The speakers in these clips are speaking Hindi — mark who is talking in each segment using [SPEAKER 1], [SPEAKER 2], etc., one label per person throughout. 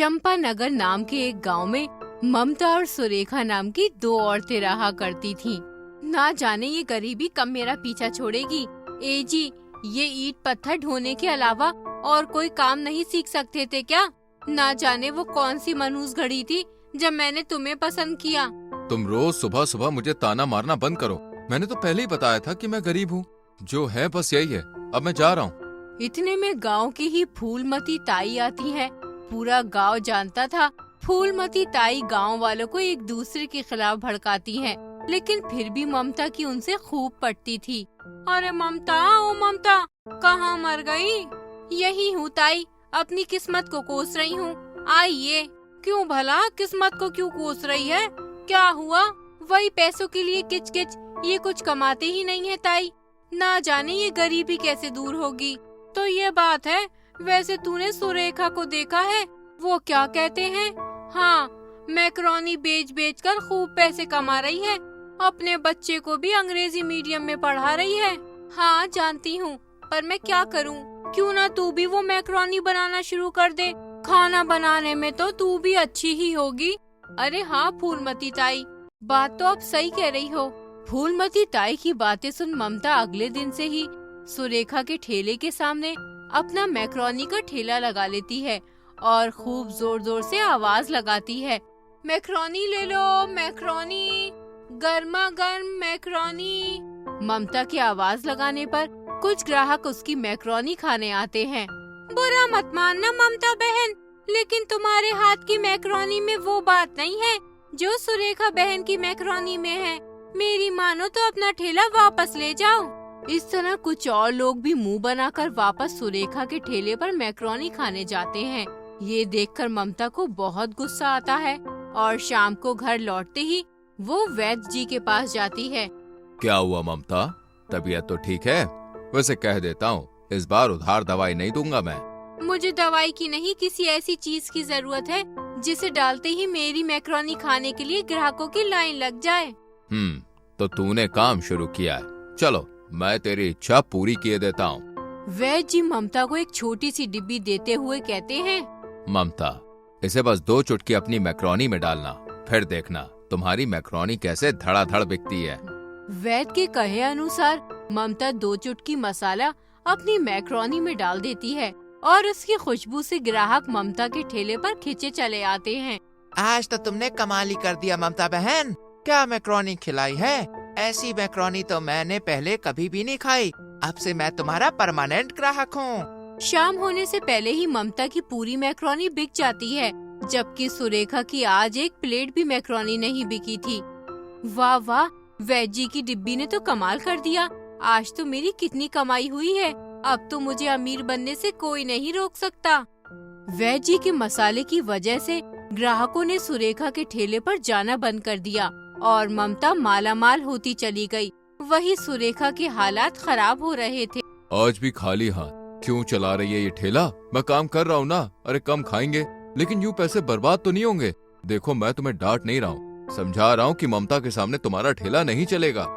[SPEAKER 1] चंपानगर नाम के एक गांव में ममता और सुरेखा नाम की दो औरतें रहा करती थीं। ना जाने ये गरीबी कब मेरा पीछा छोड़ेगी। ए जी, ये ईंट पत्थर ढोने के अलावा और कोई काम नहीं सीख सकते थे क्या? ना जाने वो कौन सी मनहूस घड़ी थी जब मैंने तुम्हें पसंद किया।
[SPEAKER 2] तुम रोज सुबह सुबह मुझे ताना मारना बंद करो। मैंने तो पहले ही बताया था कि मैं गरीब हूँ। जो है बस यही है। अब मैं जा रहा हूँ।
[SPEAKER 1] इतने में गांव की ही फूलमती ताई आती है। पूरा गांव जानता था फूलमती ताई गांव वालों को एक दूसरे के खिलाफ भड़काती है, लेकिन फिर भी ममता की उनसे खूब पटती थी। अरे ममता, ओ ममता, कहाँ मर गई? यही हूँ ताई, अपनी किस्मत को कोस रही हूँ। आइए। क्यों भला? किस्मत को क्यों कोस रही है? क्या हुआ? वही पैसों के लिए किच-किच, ये कुछ कमाते ही नहीं है ताई। ना जाने ये गरीबी कैसे दूर होगी। तो ये बात है। वैसे तूने सुरेखा को देखा है? वो क्या कहते हैं? हाँ, मैक्रोनी बेच बेच कर खूब पैसे कमा रही है। अपने बच्चे को भी अंग्रेजी मीडियम में पढ़ा रही है। हाँ जानती हूँ, पर मैं क्या करूँ? क्यों ना तू भी वो मैक्रोनी बनाना शुरू कर दे। खाना बनाने में तो तू भी अच्छी ही होगी। अरे हाँ फूलमती ताई, बात तो आप सही कह रही हो। फूलमती ताई की बातें सुन ममता अगले दिन से ही सुरेखा के ठेले के सामने अपना मैक्रोनी का ठेला लगा लेती है और खूब जोर जोर से आवाज लगाती है, मैक्रोनी ले लो, मैक्रोनी, गर्मा गर्म मैक्रोनी। ममता की आवाज लगाने पर कुछ ग्राहक उसकी मैक्रोनी खाने आते हैं। बुरा मत मानना ममता बहन, लेकिन तुम्हारे हाथ की मैक्रोनी में वो बात नहीं है जो सुरेखा बहन की मैक्रोनी में है। मेरी मानो तो अपना ठेला वापस ले जाओ। इस तरह कुछ और लोग भी मुंह बनाकर वापस सुरेखा के ठेले पर मैक्रोनी खाने जाते हैं। ये देखकर ममता को बहुत गुस्सा आता है और शाम को घर लौटते ही वो वैद्य जी के पास जाती है।
[SPEAKER 2] क्या हुआ ममता, तबीयत तो ठीक है? वैसे कह देता हूँ, इस बार उधार दवाई नहीं दूंगा मैं।
[SPEAKER 1] मुझे दवाई की नहीं, किसी ऐसी चीज की जरूरत है जिसे डालते ही मेरी मैक्रोनी खाने के लिए ग्राहकों की लाइन लग जाए।
[SPEAKER 2] तो तूने काम शुरू किया है। चलो मैं तेरी इच्छा पूरी किए देता हूँ।
[SPEAKER 1] वैद्य जी ममता को एक छोटी सी डिब्बी देते हुए कहते हैं,
[SPEAKER 2] ममता, इसे बस 2 चुटकी अपनी मैक्रोनी में डालना, फिर देखना तुम्हारी मैक्रोनी कैसे धड़ाधड़ बिकती है।
[SPEAKER 1] वैद्य के कहे अनुसार ममता 2 चुटकी मसाला अपनी मैक्रोनी में डाल देती है और उसकी खुशबू से ग्राहक ममता के ठेले पर खिंचे चले आते हैं।
[SPEAKER 3] आज तो तुमने कमाल ही कर दिया ममता बहन। क्या मैक्रोनी खिलाई है? ऐसी मैक्रोनी तो मैंने पहले कभी भी नहीं खाई। अब से मैं तुम्हारा परमानेंट ग्राहक हूँ।
[SPEAKER 1] शाम होने से पहले ही ममता की पूरी मैक्रोनी बिक जाती है, जबकि सुरेखा की आज एक प्लेट भी मैक्रोनी नहीं बिकी थी। वाह वाह, वैद्य जी की डिब्बी ने तो कमाल कर दिया। आज तो मेरी कितनी कमाई हुई है। अब तो मुझे अमीर बनने से कोई नहीं रोक सकता। वैद्य जी के मसाले की वजह से ग्राहकों ने सुरेखा के ठेले पर जाना बंद कर दिया और ममता मालामाल होती चली गई। वही सुरेखा के हालात खराब हो रहे थे।
[SPEAKER 2] आज भी खाली हाथ क्यों चला रही है ये ठेला? मैं काम कर रहा हूँ ना। अरे कम खाएंगे, लेकिन यूँ पैसे बर्बाद तो नहीं होंगे। देखो मैं तुम्हें डांट नहीं रहा हूँ, समझा रहा हूँ कि ममता के सामने तुम्हारा ठेला नहीं चलेगा।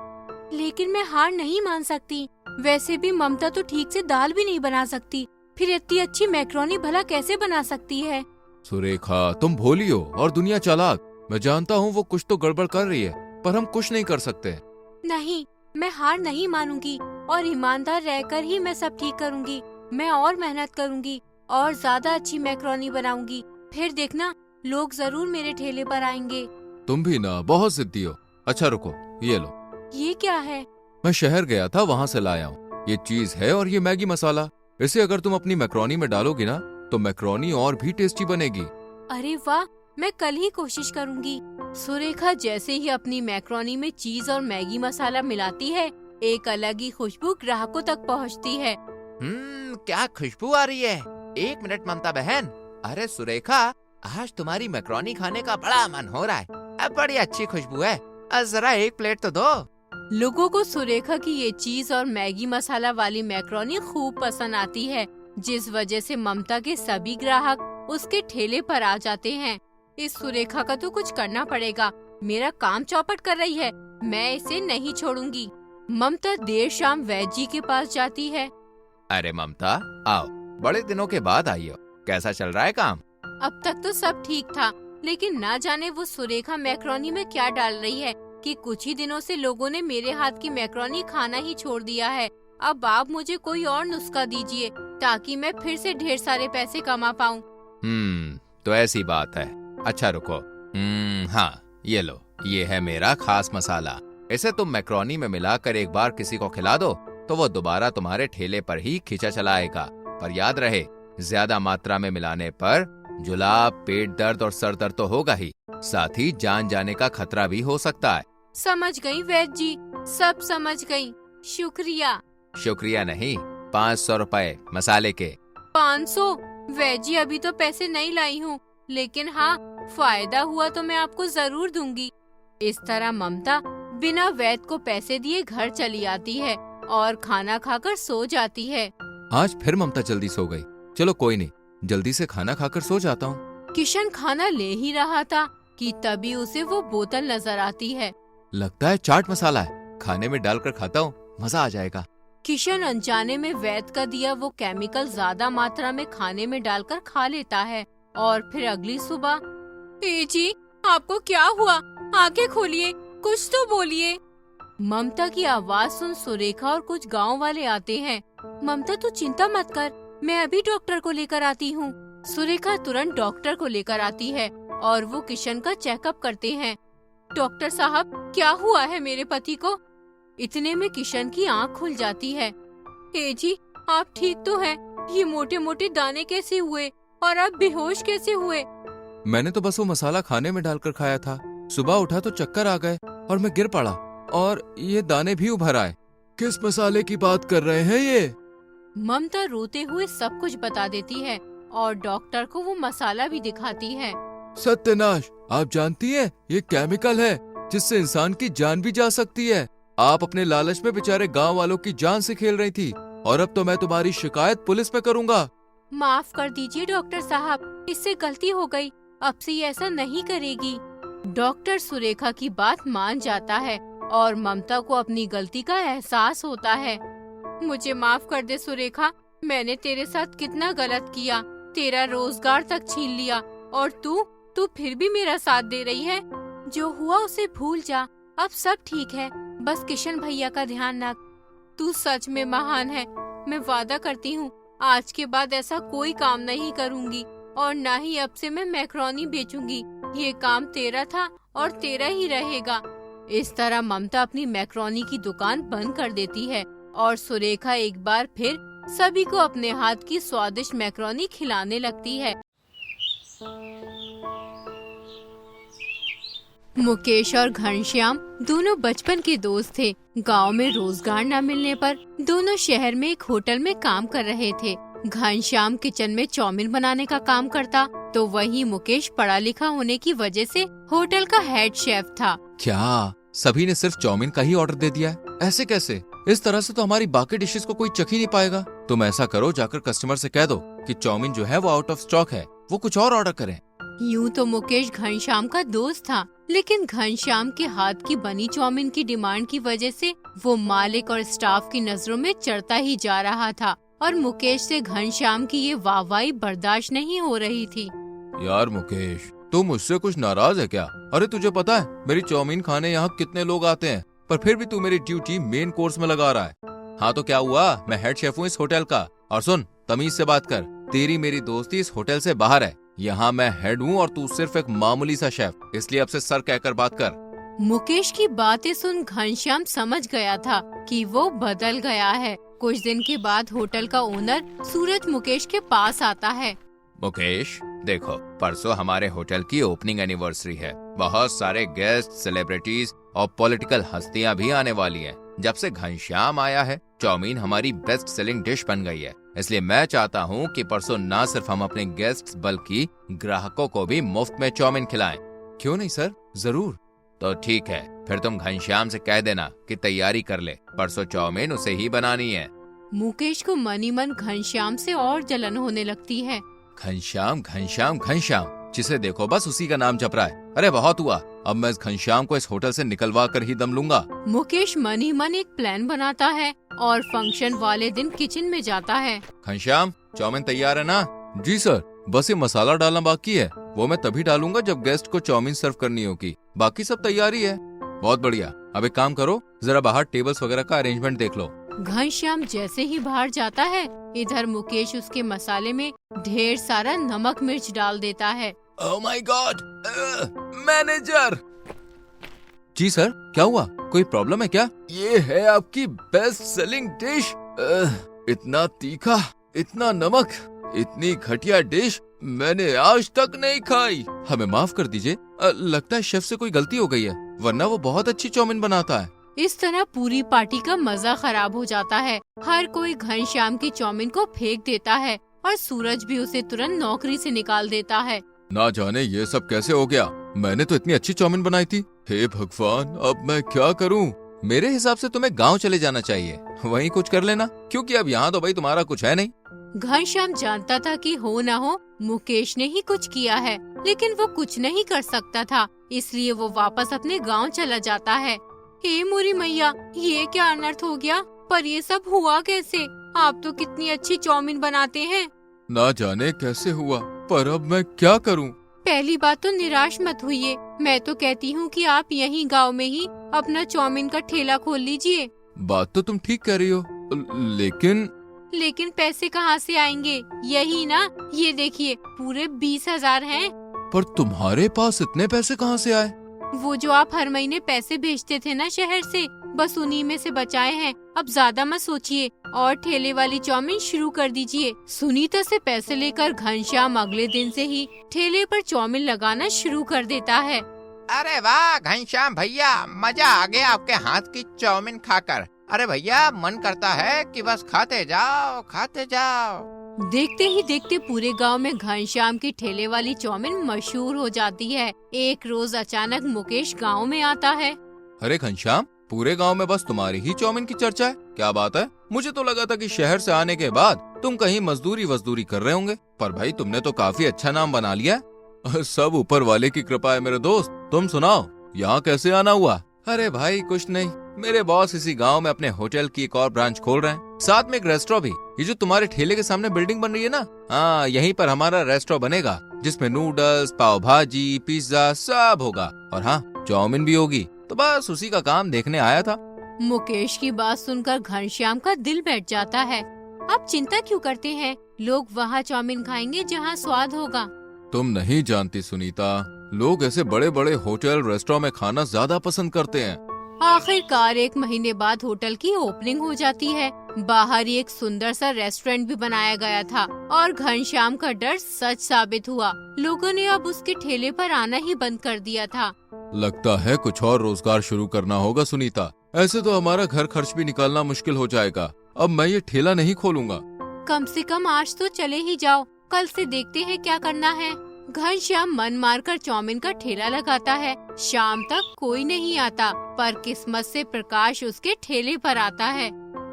[SPEAKER 1] लेकिन मैं हार नहीं मान सकती। वैसे भी ममता तो ठीक से दाल भी नहीं बना सकती, फिर इतनी अच्छी मैक्रोनी भला कैसे बना सकती है?
[SPEAKER 2] सुरेखा, तुम भोली हो और दुनिया चालाक। मैं जानता हूँ वो कुछ तो गड़बड़ कर रही है, पर हम कुछ नहीं कर सकते।
[SPEAKER 1] नहीं, मैं हार नहीं मानूंगी और ईमानदार रहकर ही मैं सब ठीक करूंगी। मैं और मेहनत करूंगी और ज्यादा अच्छी मैक्रोनी बनाऊंगी। फिर देखना, लोग जरूर मेरे ठेले पर आएंगे।
[SPEAKER 2] तुम भी ना बहुत जिद्दी हो। अच्छा रुको, ये लो।
[SPEAKER 1] ये क्या है?
[SPEAKER 2] मैं शहर गया था, वहाँ से लाया हूँ। ये चीज है और ये मैगी मसाला। इसे अगर तुम अपनी मैक्रोनी में डालोगी ना तो मैक्रोनी और भी टेस्टी बनेगी।
[SPEAKER 1] अरे वाह, मैं कल ही कोशिश करूंगी। सुरेखा जैसे ही अपनी मैक्रोनी में चीज और मैगी मसाला मिलाती है, एक अलग ही खुशबू ग्राहकों तक पहुंचती है।
[SPEAKER 3] क्या खुशबू आ रही है। 1 मिनट ममता बहन। अरे सुरेखा, आज तुम्हारी मैक्रोनी खाने का बड़ा मन हो रहा है। अब बड़ी अच्छी खुशबू है। जरा 1 प्लेट तो दो।
[SPEAKER 1] लोगों को सुरेखा की ये चीज और मैगी मसाला वाली मैक्रोनी खूब पसंद आती है, जिस वजह से ममता के सभी ग्राहक उसके ठेले पर आ जाते हैं। इस सुरेखा का तो कुछ करना पड़ेगा। मेरा काम चौपट कर रही है, मैं इसे नहीं छोड़ूंगी। ममता देर शाम वैद्य जी के पास जाती है।
[SPEAKER 3] अरे ममता, आओ, बड़े दिनों के बाद आई हो। कैसा चल रहा है काम?
[SPEAKER 1] अब तक तो सब ठीक था, लेकिन ना जाने वो सुरेखा मैक्रोनी में क्या डाल रही है कि कुछ ही दिनों से लोगों ने मेरे हाथ की मैक्रोनी खाना ही छोड़ दिया है। अब आप मुझे कोई और नुस्खा दीजिए ताकि मैं फिर से ढेर सारे पैसे कमा पाऊँ।
[SPEAKER 3] तो ऐसी बात है। अच्छा रुको। हाँ, ये लो, ये है मेरा खास मसाला। इसे तुम मैक्रोनी में मिलाकर एक बार किसी को खिला दो तो वो दोबारा तुम्हारे ठेले पर ही खींचा चलाएगा। पर याद रहे, ज्यादा मात्रा में मिलाने पर जुलाब, पेट दर्द और सर दर्द तो होगा ही, साथ ही जान जाने का खतरा भी हो सकता है।
[SPEAKER 1] समझ गई वैद्य जी, सब समझ गई, शुक्रिया।
[SPEAKER 3] शुक्रिया नहीं, 500 रुपए मसाले के।
[SPEAKER 1] 500? वैद्य जी अभी तो पैसे नहीं लाई हूँ, लेकिन हाँ, फायदा हुआ तो मैं आपको जरूर दूंगी। इस तरह ममता बिना वैद्य को पैसे दिए घर चली आती है और खाना खाकर सो जाती है।
[SPEAKER 2] आज फिर ममता जल्दी सो गई। चलो कोई नहीं, जल्दी से खाना खाकर सो जाता हूँ।
[SPEAKER 1] किशन खाना ले ही रहा था कि तभी उसे वो बोतल नजर आती है।
[SPEAKER 2] लगता है चाट मसाला है, खाने में डालकर खाता हूँ, मजा आ जाएगा।
[SPEAKER 1] किशन अनजाने में वैद्य का दिया वो केमिकल ज्यादा मात्रा में खाने में डालकर खा लेता है। और फिर अगली सुबह, ए जी, आपको क्या हुआ? आंखें खोलिए, कुछ तो बोलिए। ममता की आवाज सुन सुरेखा और कुछ गांव वाले आते हैं। ममता तू चिंता मत कर, मैं अभी डॉक्टर को लेकर आती हूँ। सुरेखा तुरंत डॉक्टर को लेकर आती है और वो किशन का चेकअप करते हैं। डॉक्टर साहब, क्या हुआ है मेरे पति को? इतने में किशन की आंख खुल जाती है। हे जी, आप ठीक तो हैं? ये मोटे मोटे दाने कैसे हुए और आप बेहोश कैसे हुए?
[SPEAKER 2] मैंने तो बस वो मसाला खाने में डालकर खाया था। सुबह उठा तो चक्कर आ गए और मैं गिर पड़ा और ये दाने भी उभर आए। किस मसाले की बात कर रहे हैं ये?
[SPEAKER 1] ममता रोते हुए सब कुछ बता देती है और डॉक्टर को वो मसाला भी दिखाती है।
[SPEAKER 2] सत्यनाश, आप जानती हैं ये केमिकल है जिससे इंसान की जान भी जा सकती है। आप अपने लालच में बेचारे गांव वालों की जान से खेल रही थी और अब तो मैं तुम्हारी शिकायत पुलिस में करूंगा।
[SPEAKER 1] माफ कर दीजिए डॉक्टर साहब, इससे गलती हो गई, अब से ये ऐसा नहीं करेगी। डॉक्टर सुरेखा की बात मान जाता है और ममता को अपनी गलती का एहसास होता है। मुझे माफ कर दे सुरेखा, मैंने तेरे साथ कितना गलत किया, तेरा रोजगार तक छीन लिया और तू फिर भी मेरा साथ दे रही है। जो हुआ उसे भूल जा, अब सब ठीक है, बस किशन भैया का ध्यान रख। तू सच में महान है, मैं वादा करती हूँ आज के बाद ऐसा कोई काम नहीं करूँगी और न ही अब से मैं मैक्रोनी बेचूंगी। ये काम तेरा था और तेरा ही रहेगा। इस तरह ममता अपनी मैक्रोनी की दुकान बंद कर देती है और सुरेखा एक बार फिर सभी को अपने हाथ की स्वादिष्ट मैक्रोनी खिलाने लगती है। मुकेश और घनश्याम दोनों बचपन के दोस्त थे। गांव में रोजगार न मिलने पर दोनों शहर में एक होटल में काम कर रहे थे। घनश्याम किचन में चाउमीन बनाने का काम करता तो वहीं मुकेश पढ़ा लिखा होने की वजह से होटल का हेड शेफ था।
[SPEAKER 2] क्या सभी ने सिर्फ चाउमीन का ही ऑर्डर दे दिया है? ऐसे कैसे? इस तरह से तो हमारी बाकी डिशेस को कोई चख ही नहीं पाएगा। तुम ऐसा करो, जाकर कस्टमर से कह दो कि चाउमीन जो है वो आउट ऑफ स्टॉक है, वो कुछ और ऑर्डर करें।
[SPEAKER 1] यूँ तो मुकेश घनश्याम का दोस्त था, लेकिन घनश्याम के हाथ की बनी चाउमीन की डिमांड की वजह से वो मालिक और स्टाफ की नजरों में चढ़ता ही जा रहा था और मुकेश से घनश्याम की ये वाहवाही बर्दाश्त नहीं हो रही थी।
[SPEAKER 2] यार मुकेश, तू मुझसे कुछ नाराज है क्या? अरे तुझे पता है मेरी चाउमीन खाने यहाँ कितने लोग आते हैं, पर फिर भी तू मेरी ड्यूटी मेन कोर्स में लगा रहा है। हाँ तो क्या हुआ, मैं हेड शेफ हूँ इस होटल का। और सुन, तमीज से बात कर, तेरी मेरी दोस्ती इस होटल से बाहर है। यहाँ मैं हेड हूँ और तू सिर्फ एक मामूली सा शेफ, इसलिए अब से सर कहकर बात कर।
[SPEAKER 1] मुकेश की बातें सुन घनश्याम समझ गया था कि वो बदल गया है। कुछ दिन के बाद होटल का ओनर सूरज मुकेश के पास आता है।
[SPEAKER 3] मुकेश देखो, परसों हमारे होटल की ओपनिंग एनिवर्सरी है। बहुत सारे गेस्ट, सेलिब्रिटीज और पॉलिटिकल हस्तियां भी आने वाली हैं। जब से घनश्याम आया है, चाउमीन हमारी बेस्ट सेलिंग डिश बन गई है। इसलिए मैं चाहता हूँ कि परसों न सिर्फ हम अपने गेस्ट्स बल्कि ग्राहकों को भी मुफ्त में चाउमीन खिलाएं।
[SPEAKER 2] क्यों नहीं सर, जरूर।
[SPEAKER 3] तो ठीक है, फिर तुम घनश्याम से कह देना कि तैयारी कर ले, परसों चाउमीन उसे ही बनानी है।
[SPEAKER 1] मुकेश को मनी मन घनश्याम से और जलन होने लगती है।
[SPEAKER 2] घनश्याम घनश्याम घनश्याम, जिसे देखो बस उसी का नाम जप रहा है। अरे बहुत हुआ, अब मैं इस घनश्याम को इस होटल से निकलवा कर ही दम लूंगा।
[SPEAKER 1] मुकेश मन ही मन एक प्लान बनाता है और फंक्शन वाले दिन किचन में जाता है।
[SPEAKER 2] घनश्याम, चाउमीन तैयार है ना? जी सर, बस ये मसाला डालना बाकी है, वो मैं तभी डालूंगा जब गेस्ट को चाउमीन सर्व करनी होगी। बाकी सब तैयारी है। बहुत बढ़िया, अब एक काम करो, जरा बाहर टेबल्स वगैरह का अरेंजमेंट देख लो।
[SPEAKER 1] घनश्याम जैसे ही बाहर जाता है, इधर मुकेश उसके मसाले में ढेर सारा नमक मिर्च डाल देता है।
[SPEAKER 2] Oh my god, manager. जी सर, क्या हुआ? कोई प्रॉब्लम है क्या? ये है आपकी बेस्ट सेलिंग डिश। इतना तीखा, इतना नमक, इतनी घटिया डिश मैंने आज तक नहीं खाई। हमें माफ कर दीजिए, लगता है शेफ से कोई गलती हो गई है, वरना वो बहुत अच्छी चाउमीन बनाता है।
[SPEAKER 1] इस तरह पूरी पार्टी का मजा खराब हो जाता है। हर कोई घनश्याम की चाउमीन को फेंक देता है और सूरज भी उसे तुरंत नौकरी से निकाल देता है।
[SPEAKER 2] ना जाने ये सब कैसे हो गया, मैंने तो इतनी अच्छी चाउमीन बनाई थी। हे भगवान, अब मैं क्या करूं? मेरे हिसाब से तुम्हें गांव चले जाना चाहिए, वहीं कुछ कर लेना, क्योंकि अब यहाँ तो भाई तुम्हारा कुछ है नहीं।
[SPEAKER 1] घनश्याम जानता था कि हो न हो मुकेश ने ही कुछ किया है, लेकिन वो कुछ नहीं कर सकता था, इसलिए वो वापस अपने गांव चला जाता है। हे मोरी मैया, ये क्या अनर्थ हो गया? पर ये सब हुआ कैसे? आप तो कितनी अच्छी चाउमीन बनाते हैं।
[SPEAKER 2] ना जाने कैसे हुआ, पर अब मैं क्या करूं?
[SPEAKER 1] पहली बात तो निराश मत होइए, मैं तो कहती हूँ कि आप यहीं गांव में ही अपना चाउमीन का ठेला खोल लीजिए।
[SPEAKER 2] बात तो तुम ठीक कह रही हो, लेकिन
[SPEAKER 1] पैसे कहाँ से आएंगे? यही ना, ये देखिए पूरे 20,000 हैं।
[SPEAKER 2] पर तुम्हारे पास इतने पैसे कहाँ से आए?
[SPEAKER 1] वो जो आप हर महीने पैसे भेजते थे ना शहर से, बस उन्हीं में से बचाए हैं। अब ज्यादा मत सोचिए और ठेले वाली चाउमीन शुरू कर दीजिए। सुनीता से पैसे लेकर घनश्याम अगले दिन से ही ठेले पर चाउमीन लगाना शुरू कर देता है।
[SPEAKER 3] अरे वाह घनश्याम भैया, मजा आ गया आपके हाथ की चाउमीन खाकर। अरे भैया, मन करता है कि बस खाते जाओ खाते जाओ।
[SPEAKER 1] देखते ही देखते पूरे गांव में घनश्याम की ठेले वाली चाउमीन मशहूर हो जाती है। एक रोज अचानक मुकेश गांव में आता है।
[SPEAKER 2] अरे घनश्याम, पूरे गांव में बस तुम्हारी ही चाउमीन की चर्चा है, क्या बात है? मुझे तो लगा था कि शहर से आने के बाद तुम कहीं मजदूरी कर रहे होंगे, पर भाई तुमने तो काफी अच्छा नाम बना लिया। सब ऊपर वाले की कृपा है मेरे दोस्त। तुम सुनाओ, यहाँ कैसे आना हुआ? अरे भाई कुछ नहीं, मेरे बॉस इसी गांव में अपने होटल की एक और ब्रांच खोल रहे हैं, साथ में एक रेस्टोरेंट भी। ये जो तुम्हारे ठेले के सामने बिल्डिंग बन रही है ना, हाँ यहीं पर हमारा रेस्टोरेंट बनेगा, जिसमें नूडल्स, पाव भाजी, पिज्जा सब होगा, और हाँ चाउमीन भी होगी। तो बस उसी का काम देखने आया था।
[SPEAKER 1] मुकेश की बात सुनकर घनश्याम का दिल बैठ जाता है। आप चिंता क्यों करते हैं? लोग वहाँ चाउमीन खाएंगे जहाँ स्वाद होगा।
[SPEAKER 2] तुम नहीं जानती सुनीता, लोग ऐसे बड़े बड़े होटल रेस्टोरेंट में खाना ज्यादा पसंद करते हैं।
[SPEAKER 1] आखिरकार 1 महीने बाद होटल की ओपनिंग हो जाती है। बाहर ही एक सुंदर सा रेस्टोरेंट भी बनाया गया था और घनश्याम का डर सच साबित हुआ। लोगों ने अब उसके ठेले पर आना ही बंद कर दिया था।
[SPEAKER 2] लगता है कुछ और रोजगार शुरू करना होगा सुनीता, ऐसे तो हमारा घर खर्च भी निकालना मुश्किल हो जाएगा। अब मैं ये ठेला नहीं खोलूंगा।
[SPEAKER 1] कम से कम आज तो चले ही जाओ, कल से देखते हैं क्या करना है। घनश्याम मन मारकर चाउमीन का ठेला लगाता है। शाम तक कोई नहीं आता, पर किस्मत से प्रकाश उसके ठेले पर आता है।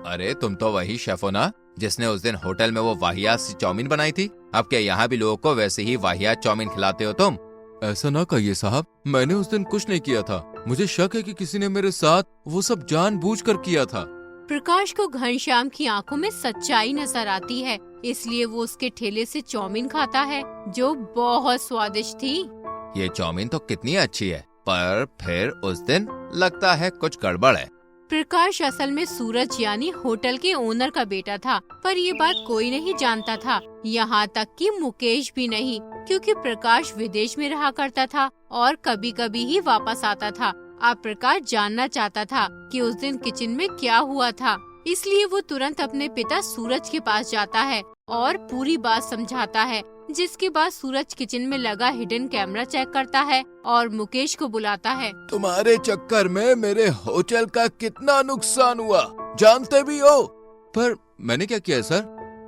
[SPEAKER 3] अरे तुम तो वही शेफ हो ना, जिसने उस दिन होटल में वो वाहियात सी चाउमीन बनाई थी? अब क्या यहाँ भी लोगों को वैसे ही वाहियात चाउमीन खिलाते हो तुम?
[SPEAKER 2] ऐसा ना कहिए साहब, मैंने उस दिन कुछ नहीं किया था। मुझे शक है कि किसी ने मेरे साथ वो सब जानबूझकर किया था।
[SPEAKER 1] प्रकाश को घनश्याम की आंखों में सच्चाई नजर आती है, इसलिए वो उसके ठेले से चाउमीन खाता है, जो बहुत स्वादिष्ट थी।
[SPEAKER 3] ये चाउमीन तो कितनी अच्छी है, पर फिर उस दिन लगता है कुछ गड़बड़ है।
[SPEAKER 1] प्रकाश असल में सूरज यानी होटल के ओनर का बेटा था, पर ये बात कोई नहीं जानता था, यहाँ तक कि मुकेश भी नहीं, क्योंकि प्रकाश विदेश में रहा करता था और कभी कभी ही वापस आता था। अब प्रकाश जानना चाहता था कि उस दिन किचन में क्या हुआ था, इसलिए वो तुरंत अपने पिता सूरज के पास जाता है और पूरी बात समझाता है। जिसके बाद सूरज किचन में लगा हिडन कैमरा चेक करता है और मुकेश को बुलाता है।
[SPEAKER 2] तुम्हारे चक्कर में मेरे होटल का कितना नुकसान हुआ, जानते भी हो। पर मैंने क्या किया सर?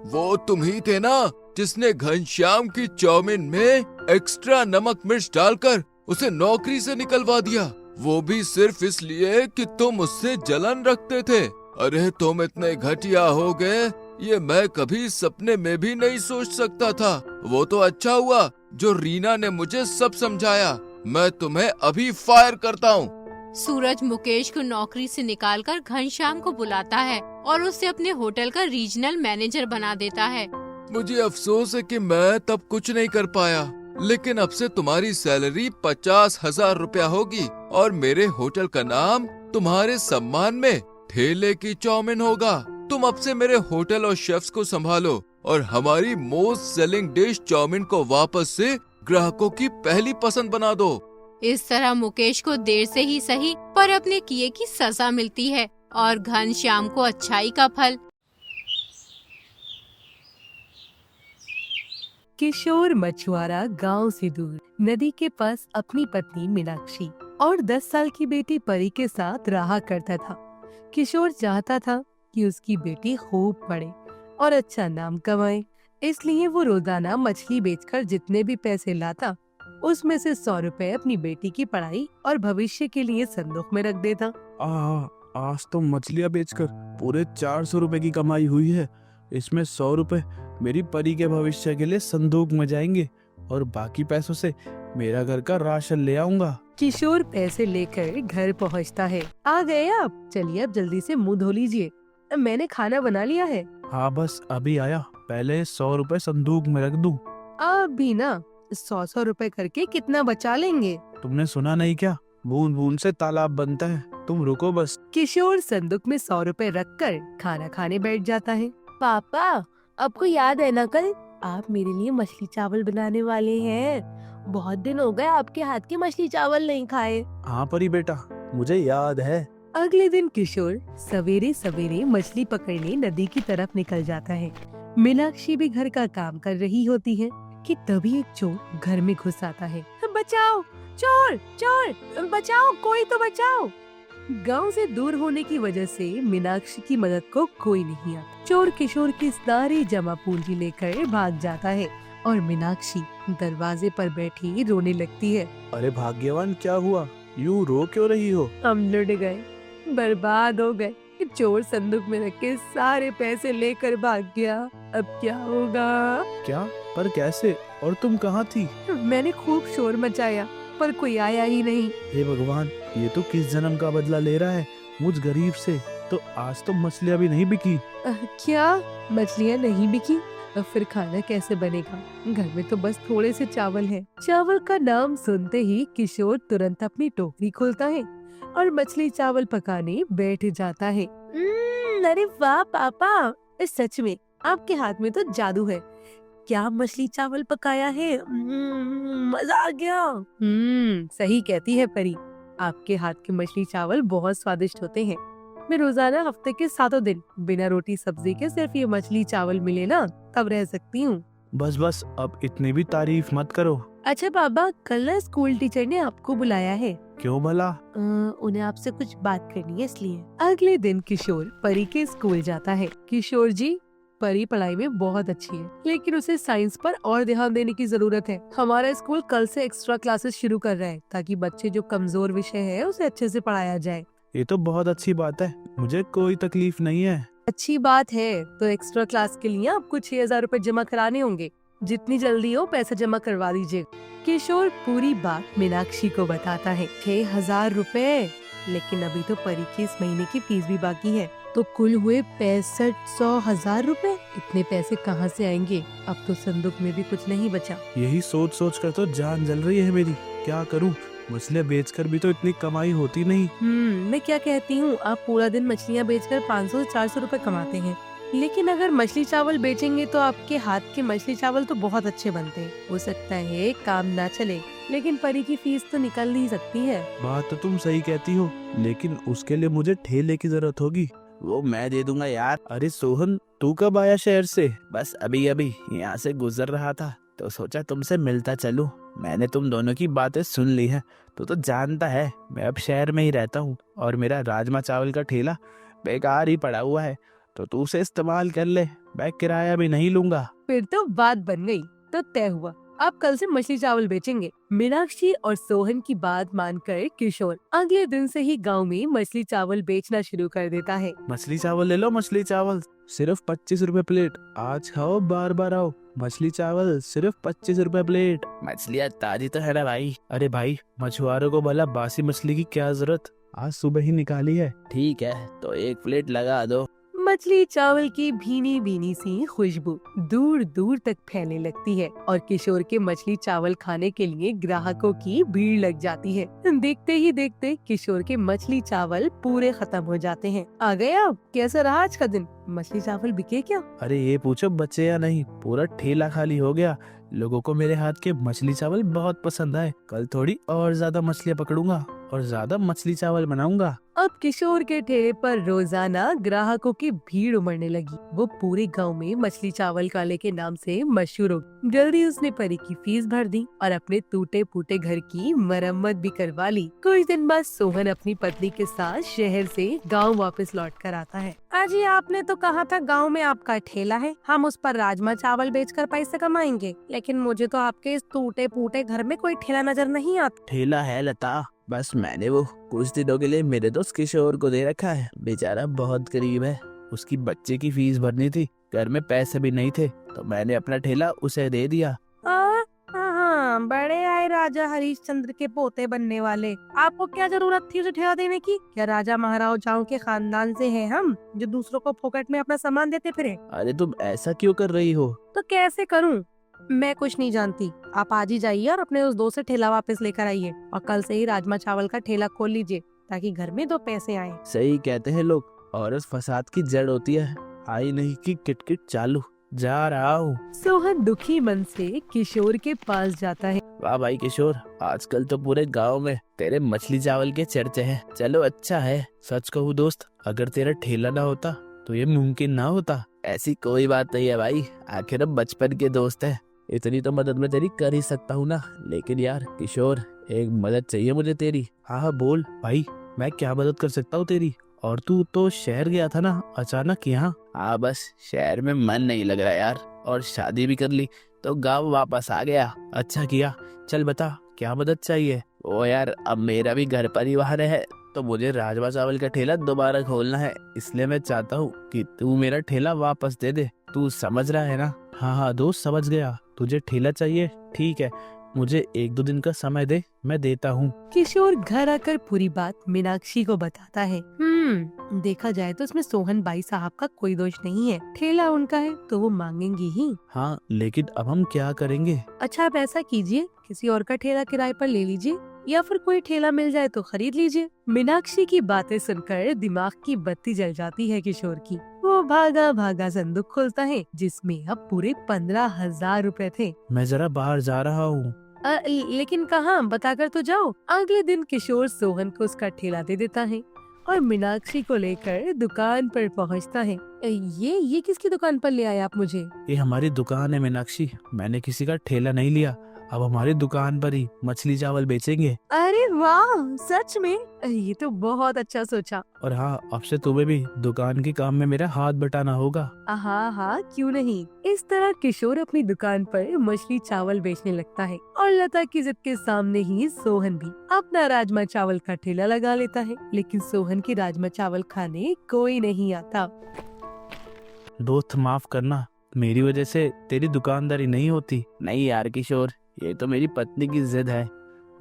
[SPEAKER 2] वो तुम ही थे ना जिसने घनश्याम की चाउमीन में एक्स्ट्रा नमक मिर्च डालकर उसे नौकरी से निकलवा दिया, वो भी सिर्फ इसलिए कि तुम उससे जलन रखते थे। अरे तुम इतने घटिया हो गए, ये मैं कभी सपने में भी नहीं सोच सकता था। वो तो अच्छा हुआ जो रीना ने मुझे सब समझाया। मैं तुम्हें अभी फायर करता हूँ।
[SPEAKER 1] सूरज मुकेश को नौकरी से निकालकर घनश्याम को बुलाता है और उसे अपने होटल का रीजनल मैनेजर बना देता है।
[SPEAKER 2] मुझे अफसोस है कि मैं तब कुछ नहीं कर पाया, लेकिन अब से तुम्हारी सैलरी 50,000 रुपया होगी और मेरे होटल का नाम तुम्हारे सम्मान में ठेले की चाउमीन होगा। तुम अब से मेरे होटल और शेफ्स को संभालो और हमारी मोस्ट सेलिंग डिश चाउमीन को वापस से ग्राहकों की पहली पसंद बना दो।
[SPEAKER 1] इस तरह मुकेश को देर से ही सही पर अपने किए की सजा मिलती है और घनश्याम को अच्छाई का फल।
[SPEAKER 4] किशोर मछुआरा गांव से दूर नदी के पास अपनी पत्नी मीनाक्षी और 10 साल की बेटी परी के साथ रहा करता था। किशोर चाहता था कि उसकी बेटी खूब पढ़े और अच्छा नाम कमाए, इसलिए वो रोजाना मछली बेचकर जितने भी पैसे लाता उसमें से 100 रुपए अपनी बेटी की पढ़ाई और भविष्य के लिए संदूक में रख देता।
[SPEAKER 5] आज तो मछलियाँ बेचकर पूरे 400 रुपए की कमाई हुई है। इसमें 100 रुपए मेरी परी के भविष्य के लिए संदूक में जाएंगे और बाकी पैसों से मेरा घर का राशन ले आऊंगा।
[SPEAKER 4] किशोर पैसे लेकर घर पहुंचता है। आ गए आप? चलिए अब जल्दी से मुंह धो लीजिए, मैंने खाना बना लिया है।
[SPEAKER 5] हाँ बस अभी आया, पहले 100 रुपए संदूक में रख दूं।
[SPEAKER 4] आप भी ना 100 रुपए करके कितना बचा लेंगे?
[SPEAKER 5] तुमने सुना नहीं क्या, बूंद बूंद से तालाब बनता है। तुम रुको बस।
[SPEAKER 4] किशोर संदूक में 100 रुपए रखकर खाना खाने बैठ जाता है। पापा, आपको याद है ना कल आप मेरे लिए मछली चावल बनाने वाले हैं? बहुत दिन हो गए आपके हाथ के मछली चावल नहीं खाए।
[SPEAKER 5] हाँ परी बेटा, मुझे याद है।
[SPEAKER 4] अगले दिन किशोर सवेरे सवेरे मछली पकड़ने नदी की तरफ निकल जाता है। मीनाक्षी भी घर का काम कर रही होती है कि तभी एक चोर घर में घुस आता है। बचाओ, चोर चोर बचाओ, कोई तो बचाओ। गांव से दूर होने की वजह से मीनाक्षी की मदद को कोई नहीं आता। चोर किशोर की सारी जमा पूंजी लेकर भाग जाता है और मीनाक्षी दरवाजे पर बैठी रोने लगती है।
[SPEAKER 5] अरे भाग्यवान, क्या हुआ? यूँ रो क्यों रही हो?
[SPEAKER 4] हम लुट गए, बर्बाद हो गए। चोर संदूक में रख के सारे पैसे लेकर भाग गया। अब क्या होगा?
[SPEAKER 5] क्या? पर कैसे? और तुम कहाँ थी?
[SPEAKER 4] मैंने खूब शोर मचाया पर कोई आया ही नहीं।
[SPEAKER 5] हे भगवान, ये तो किस जन्म का बदला ले रहा है मुझ गरीब से। तो आज तो मछलियाँ भी नहीं बिकी।
[SPEAKER 4] क्या मछलियाँ नहीं बिकी? अब फिर खाना कैसे बनेगा? घर में तो बस थोड़े से चावल हैं। चावल का नाम सुनते ही किशोर तुरंत अपनी टोकरी खोलता है और मछली चावल पकाने बैठ जाता है। अरे वाह पापा, सच में आपके हाथ में तो जादू है। क्या मछली चावल पकाया है? मजा आ गया। सही कहती है परी, आपके हाथ के मछली चावल बहुत स्वादिष्ट होते हैं। मैं रोजाना हफ्ते के 7 दिन बिना रोटी सब्जी के सिर्फ ये मछली चावल मिले ना तब रह सकती हूँ।
[SPEAKER 5] बस बस, अब इतनी भी तारीफ मत करो।
[SPEAKER 4] अच्छा बाबा, कल ना स्कूल टीचर ने आपको बुलाया है।
[SPEAKER 5] क्यों भला?
[SPEAKER 4] उन्हें आपसे कुछ बात करनी है इसलिए। अगले दिन किशोर परी के स्कूल जाता है। किशोर जी, परी पढ़ाई में बहुत अच्छी है, लेकिन उसे साइंस पर और ध्यान देने की जरूरत है। हमारा स्कूल कल से एक्स्ट्रा क्लासेस शुरू कर रहा है ताकि बच्चे जो कमजोर विषय है उसे अच्छे से पढ़ाया जाए।
[SPEAKER 5] ये तो बहुत अच्छी बात है, मुझे कोई तकलीफ नहीं है।
[SPEAKER 4] अच्छी बात है तो एक्स्ट्रा क्लास के लिए आपको 6,000 रुपए जमा कराने होंगे। जितनी जल्दी हो पैसा जमा करवा दीजिए। किशोर पूरी बात मीनाक्षी को बताता है। 6,000 रुपए? लेकिन अभी तो परी की इस महीने की फीस भी बाकी है, तो कुल हुए 65,000 रुपए। इतने पैसे कहाँ से आएंगे? अब तो संदूक में भी कुछ नहीं बचा।
[SPEAKER 5] यही सोच सोच कर तो जान जल रही है मेरी। क्या करूं? मछलियाँ बेचकर भी तो इतनी कमाई होती नहीं।
[SPEAKER 4] मैं क्या कहती हूँ, आप पूरा दिन मछलियाँ बेचकर 500 से 400 रुपए कमाते हैं, लेकिन अगर मछली चावल बेचेंगे तो आपके हाथ के मछली चावल तो बहुत अच्छे बनते हैं। हो सकता है काम ना चले, लेकिन परी की फीस तो निकल नहीं सकती है।
[SPEAKER 5] बात तो तुम सही कहती हो, लेकिन उसके लिए मुझे ठेले की जरूरत होगी। वो मैं दे दूंगा यार। अरे सोहन, तू कब आया शहर से? बस अभी अभी यहाँ से गुजर रहा था तो सोचा तुमसे मिलता चलूं। मैंने तुम दोनों की बातें सुन ली है। तो जानता है मैं अब शहर में ही रहता हूँ और मेरा राजमा चावल का ठेला बेकार ही पड़ा हुआ है, तो तू उसे इस्तेमाल कर ले। मैं किराया भी नहीं लूंगा।
[SPEAKER 4] फिर तो बात बन गई, तो तय हुआ, आप कल से मछली चावल बेचेंगे। मीनाक्षी और सोहन की बात मानकर किशोर अगले दिन से ही गांव में मछली चावल बेचना शुरू कर देता है।
[SPEAKER 5] मछली चावल ले लो, मछली चावल सिर्फ 25 रुपए प्लेट। आज खाओ, बार बार आओ। मछली चावल सिर्फ 25 रुपए प्लेट। मछलियाँ ताजी तो है ना भाई? अरे भाई, मछुआरों को भला बासी मछली की क्या जरूरत? आज सुबह ही निकाली है। ठीक है, तो 1 प्लेट लगा दो।
[SPEAKER 4] मछली चावल की भीनी भीनी सी खुशबू दूर दूर तक फैलने लगती है और किशोर के मछली चावल खाने के लिए ग्राहकों की भीड़ लग जाती है। देखते ही देखते किशोर के मछली चावल पूरे खत्म हो जाते हैं। आ गए आप? कैसा रहा आज का दिन? मछली चावल बिके क्या?
[SPEAKER 5] अरे ये पूछो बचे या नहीं, पूरा ठेला खाली हो गया। लोगों को मेरे हाथ के मछली चावल बहुत पसंद आए। कल थोड़ी और ज्यादा मछलियाँ पकड़ूंगा और ज्यादा मछली चावल बनाऊंगा।
[SPEAKER 4] अब किशोर के ठेले पर रोजाना ग्राहकों की भीड़ उमड़ने लगी। वो पूरे गांव में मछली चावल काले के नाम से मशहूर हो गई। जल्दी उसने परी की फीस भर दी और अपने टूटे फूटे घर की मरम्मत भी करवा ली। कुछ दिन बाद सोहन अपनी पत्नी के साथ शहर से गांव वापस लौट कर आता है।
[SPEAKER 6] अजी आपने तो कहा था गांव में आपका ठेला है, हम उस पर राजमा चावल बेचकर पैसे कमाएंगे, लेकिन मुझे तो आपके इस टूटे फूटे घर में कोई ठेला नजर नहीं आता।
[SPEAKER 5] ठेला है लता, बस मैंने वो कुछ दिनों के लिए मेरे दोस्त किशोर को दे रखा है। बेचारा बहुत गरीब है, उसकी बच्चे की फीस भरनी थी, घर में पैसे भी नहीं थे, तो मैंने अपना ठेला उसे दे दिया।
[SPEAKER 6] हाँ, बड़े आए राजा हरिश्चंद्र के पोते बनने वाले। आपको क्या जरूरत थी उसे ठेला देने की? क्या राजा महाराजाओं के खानदान से हैं हम, जो दूसरों को फोकट में अपना सामान देते फिरे?
[SPEAKER 5] अरे तुम ऐसा क्यों कर रही हो?
[SPEAKER 6] तो कैसे करूं? मैं कुछ नहीं जानती। आप आज ही जाइए और अपने उस दोस्त से ठेला वापस लेकर आइए और कल से ही राजमा चावल का ठेला खोल लीजिए ताकि घर में 2 पैसे आए।
[SPEAKER 5] सही कहते हैं लोग, औरत फसाद की जड़ होती है। आई नहीं कि किटकिट चालू। जा रहा हूँ।
[SPEAKER 4] सोहन दुखी मन से किशोर के पास जाता है।
[SPEAKER 5] वाह भाई किशोर, आजकल तो पूरे गांव में तेरे मछली चावल के चर्चे हैं। चलो अच्छा है। सच कहूँ दोस्त, अगर तेरा ठेला ना होता तो ये मुमकिन ना होता। ऐसी कोई बात नहीं है भाई, आखिर हम बचपन के दोस्त हैं। इतनी तो मदद मैं तेरी कर ही सकता हूँ ना। लेकिन यार किशोर, एक मदद चाहिए मुझे तेरी। हाँ बोल भाई, मैं क्या मदद कर सकता हूँ तेरी? और तू तो शहर गया था ना अचानक यहाँ? हाँ बस शहर में मन नहीं लग रहा यार, और शादी भी कर ली तो गाँव वापस आ गया। अच्छा किया। चल बता क्या मदद चाहिए? ओ यार, अब मेरा भी घर परिवार है, तो मुझे राजमा चावल का ठेला दोबारा खोलना है। इसलिए मैं चाहता हूँ कि तू मेरा ठेला वापस दे दे। तू समझ रहा है ना? हाँ हाँ दोस्त, समझ गया। तुझे ठेला चाहिए, ठीक है, मुझे 1-2 दिन का समय दे, मैं देता हूँ।
[SPEAKER 4] किशोर घर आकर पूरी बात मीनाक्षी को बताता है। देखा जाए तो इसमें सोहन बाई साहब का कोई दोष नहीं है। ठेला उनका है तो वो मांगेंगी ही।
[SPEAKER 5] हाँ लेकिन अब हम क्या करेंगे?
[SPEAKER 4] अच्छा आप ऐसा कीजिए, किसी और का ठेला किराए पर ले लीजिए या फिर कोई ठेला मिल जाए तो खरीद लीजिए। मीनाक्षी की बातें सुनकर दिमाग की बत्ती जल जाती है किशोर की। वो भागा भागा संदूक खोलता है जिसमें अब पूरे 15,000 रुपए थे।
[SPEAKER 5] मैं जरा बाहर जा रहा हूँ।
[SPEAKER 4] लेकिन कहाँ, बताकर तो जाओ। अगले दिन किशोर सोहन को उसका ठेला दे देता है और मीनाक्षी को लेकर दुकान पर पहुंचता है। ये किसकी दुकान पर ले आए आप मुझे?
[SPEAKER 5] ये हमारी दुकान है मीनाक्षी, मैंने किसी का ठेला नहीं लिया। अब हमारी दुकान पर ही मछली चावल बेचेंगे।
[SPEAKER 4] अरे वाह, सच में? ये तो बहुत अच्छा सोचा।
[SPEAKER 5] और हाँ, अब से तुम्हें भी दुकान के काम में मेरा हाथ बटाना होगा।
[SPEAKER 4] हाँ हाँ, क्यों नहीं। इस तरह किशोर अपनी दुकान पर मछली चावल बेचने लगता है और लता की जिद के सामने ही सोहन भी अपना राजमा चावल का ठेला लगा लेता है। लेकिन सोहन की राजमा चावल खाने कोई नहीं आता।
[SPEAKER 5] दोस्त माफ करना, मेरी वजह से तेरी दुकानदारी नहीं होती। नहीं यार किशोर, ये तो मेरी पत्नी की जिद है,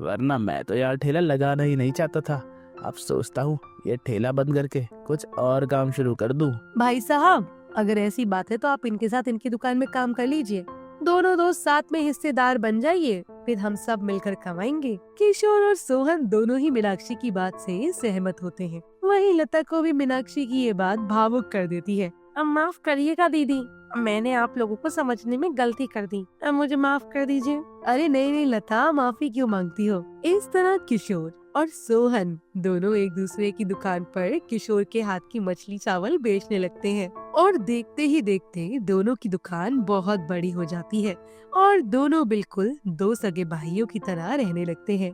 [SPEAKER 5] वरना मैं तो यार ठेला लगाना ही नहीं चाहता था। अब सोचता हूँ ये ठेला बंद करके कुछ और काम शुरू कर दूं।
[SPEAKER 4] भाई साहब, अगर ऐसी बात है तो आप इनके साथ इनकी दुकान में काम कर लीजिए। दोनों दोस्त साथ में हिस्सेदार बन जाइए, फिर हम सब मिलकर कमाएंगे। किशोर और सोहन दोनों ही मीनाक्षी की बात से सहमत होते हैं। वहीं लता को भी मीनाक्षी की ये बात भावुक कर देती है।
[SPEAKER 6] अब माफ करिएगा दीदी, मैंने आप लोगों को समझने में गलती कर दी, अब मुझे माफ कर दीजिए।
[SPEAKER 4] अरे नहीं लता, माफी क्यों मांगती हो? इस तरह किशोर और सोहन दोनों एक दूसरे की दुकान पर किशोर के हाथ की मछली चावल बेचने लगते हैं और देखते ही देखते दोनों की दुकान बहुत बड़ी हो जाती है और दोनों बिल्कुल 2 सगे भाइयों की तरह रहने लगते हैं।